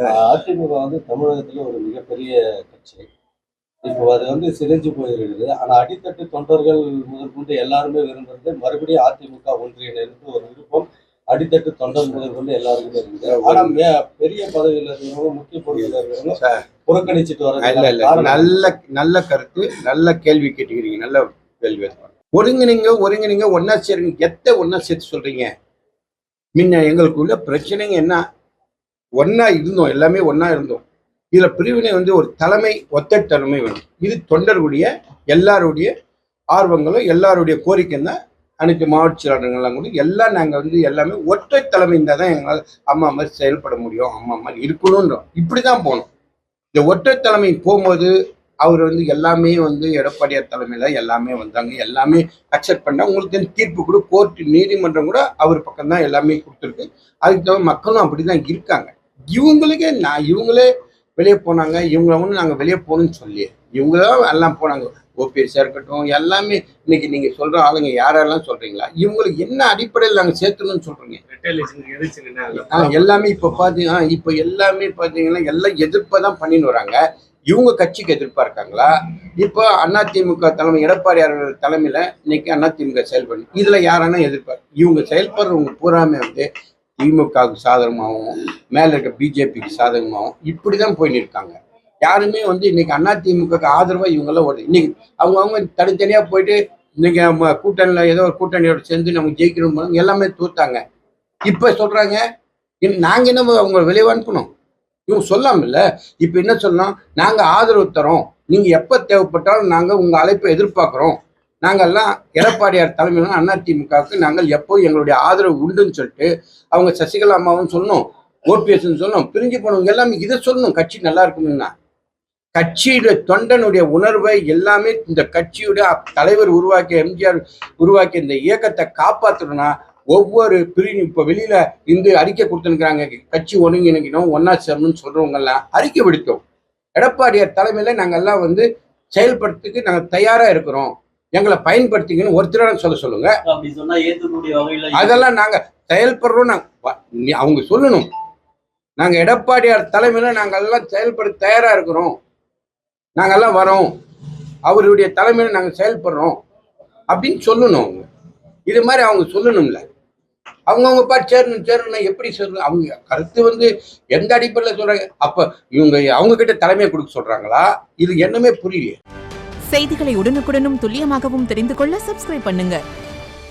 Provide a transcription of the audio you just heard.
அதிமுக தமிழகத்துல ஒரு மிகப்பெரிய கட்சி. இப்போ அது சிதைஞ்சு போயிருக்குது. ஆனா அடித்தட்டு தொண்டர்கள் முதற்கொண்டு எல்லாருமே விரும்புறது மறுபடியும் அதிமுக ஒன்றிணைந்து ஒரு விருப்பம் அடித்தட்டு தொண்டர் முதற்கொண்டு எல்லாருக்குமே இருக்குது. ஆனா பெரிய பதவியில் இருக்கிறவங்க, முக்கிய பொறுப்பில் இருக்கிறவங்க புறக்கணிச்சுட்டு வர. நல்ல நல்ல கருத்து, நல்ல கேள்வி கேட்டுக்கிறீங்க. நல்ல கேள்வி. ஒருங்கிணைங்க ஒன்னா சேருங்க. ஒன்னா சேர்த்து சொல்றீங்க. முன்ன எங்களுக்குள்ள பிரச்சனைங்க என்ன? ஒன்னா இருந்தோம், எல்லாமே ஒன்னா இருந்தோம். இதுல பிரிவினை ஒரு தலைமை, ஒத்த தலைமை வேணும். இது தொண்டர்களுடைய எல்லாருடைய ஆர்வங்களும் எல்லாருடைய கோரிக்கை தான். அனைத்து மாவட்ட செயலாளர்கள்லாம் கூட எல்லாம் நாங்கள் எல்லாமே ஒற்றை தலைமை இருந்தால் தான் எங்களால் அம்மா மாதிரி செயல்பட முடியும், அம்மா மாதிரி இருக்கணும்ன்றோம். இப்படிதான் போகணும். இந்த ஒற்றை தலைமை போகும்போது அவர் எல்லாமே எடப்பாடியார் தலைமையில எல்லாமே வந்தாங்க, எல்லாமே அக்செப்ட் பண்ணா. உங்களுக்கு தீர்ப்பு கூட கோர்ட்டு நீதிமன்றம் கூட அவர் பக்கம் தான் எல்லாமே கொடுத்துருக்கு. அதுக்கு தவிர மக்களும் அப்படிதான் இருக்காங்க. இவங்களே வெளியே போனாங்க. இவங்க நாங்கள் வெளியே போகணும்னு சொல்லி இவங்கதான் எல்லாம் போனாங்க. ஓபிஎஸ்ஸா இருக்கட்டும், எல்லாமே இன்னைக்கு நீங்க சொல்ற ஆளுங்க யாரெல்லாம் சொல்றீங்களா, இவங்களுக்கு என்ன அடிப்படையில் நாங்கள் சேர்த்தணும்னு சொல்றீங்க? எல்லாமே இப்ப எல்லாமே பாத்தீங்கன்னா எல்லாம் எதிர்ப்பதான் பண்ணின்னு வராங்க. இவங்க கட்சிக்கு எதிர்ப்பா இருக்காங்களா? இப்போ அதிமுக தலைமை எடப்பாடியார் தலைமையில இன்னைக்கு அதிமுக செயல்படும். இதுல யாரானா எதிர்ப்பார்? இவங்க செயல்படுறவங்க பூராமே திமுகவுக்கு சாதகமாகவும் மேல இருக்க பிஜேபிக்கு சாதகமாகவும் இப்படிதான் போயின்னு இருக்காங்க. யாருமே இன்னைக்கு அதிமுக ஆதரவா இவங்கெல்லாம் ஓடுது. இன்னைக்கு அவங்க தனித்தனியா போயிட்டு இன்னைக்கு கூட்டணியில ஏதோ ஒரு கூட்டணியோட சேர்ந்து நம்ம ஜெயிக்கணும் எல்லாமே தூத்தாங்க. இப்ப சொல்றாங்க நாங்க என்ன அவங்க வெளியே அனுப்பணும்? இவங்க சொல்லாமல்ல. இப்ப என்ன சொல்லலாம்? நாங்க ஆதரவு தரோம், நீங்க எப்ப தேவைப்பட்டாலும் நாங்க உங்க அழைப்பை எதிர்பார்க்கிறோம். நாங்கள்லாம் எடப்பாடியார் தலைமையில அதிமுகவுக்கு நாங்கள் எப்போ எங்களுடைய ஆதரவு உண்டுன்னு சொல்லிட்டு அவங்க சசிகலா அம்மாவும் சொல்லணும், ஓபிஎஸ் சொல்லணும், பிரிஞ்சு போனவங்க எல்லாமே இதை சொல்லணும். கட்சி நல்லா இருக்கும்னா கட்சியுடைய தொண்டனுடைய உணர்வை எல்லாமே இந்த கட்சியுடைய தலைவர் உருவாக்கிய எம்ஜிஆர் உருவாக்கிய இந்த இயக்கத்தை காப்பாற்றணும்னா ஒவ்வொரு பிரிவு இப்ப வெளியில அறிக்கை கொடுத்துருக்காங்க. கட்சி ஒருங்கிணைக்கணும், ஒன்னா சேரணும்னு சொல்றவங்க எல்லாம் அறிக்கை விடுத்தோம். எடப்பாடியார் தலைமையில நாங்கெல்லாம் செயல்படுறதுக்கு நாங்கள் தயாரா இருக்கிறோம், எங்களை பயன்படுத்திங்கன்னு ஒருத்தர சொல்லுங்க. அதெல்லாம் நாங்க செயல்படுறோம். அவங்க சொல்லணும் நாங்க எடப்பாடியார் தலைமையில நாங்கெல்லாம் செயல்பட தயாரா இருக்கிறோம், நாங்கெல்லாம் வரோம், அவருடைய தலைமையில நாங்க செயல்படுறோம் அப்படின்னு சொல்லணும். அவங்க இது மாதிரி அவங்க சொல்லணும்ல. அவங்கவுங்க பாட்டு சேரணும் எப்படி சொல்லணும்? அவங்க கருத்து எந்த அடிப்படையில் சொல்றாங்க? அப்ப இவங்க அவங்க கிட்ட தலைமையை கொடுக்க சொல்றாங்களா? இது என்னமே புரியல. செய்திகளை உடனுக்குடனும் துல்லியமாகவும் தெரிந்து கொள்ள சப்ஸ்கிரைப் பண்ணுங்க.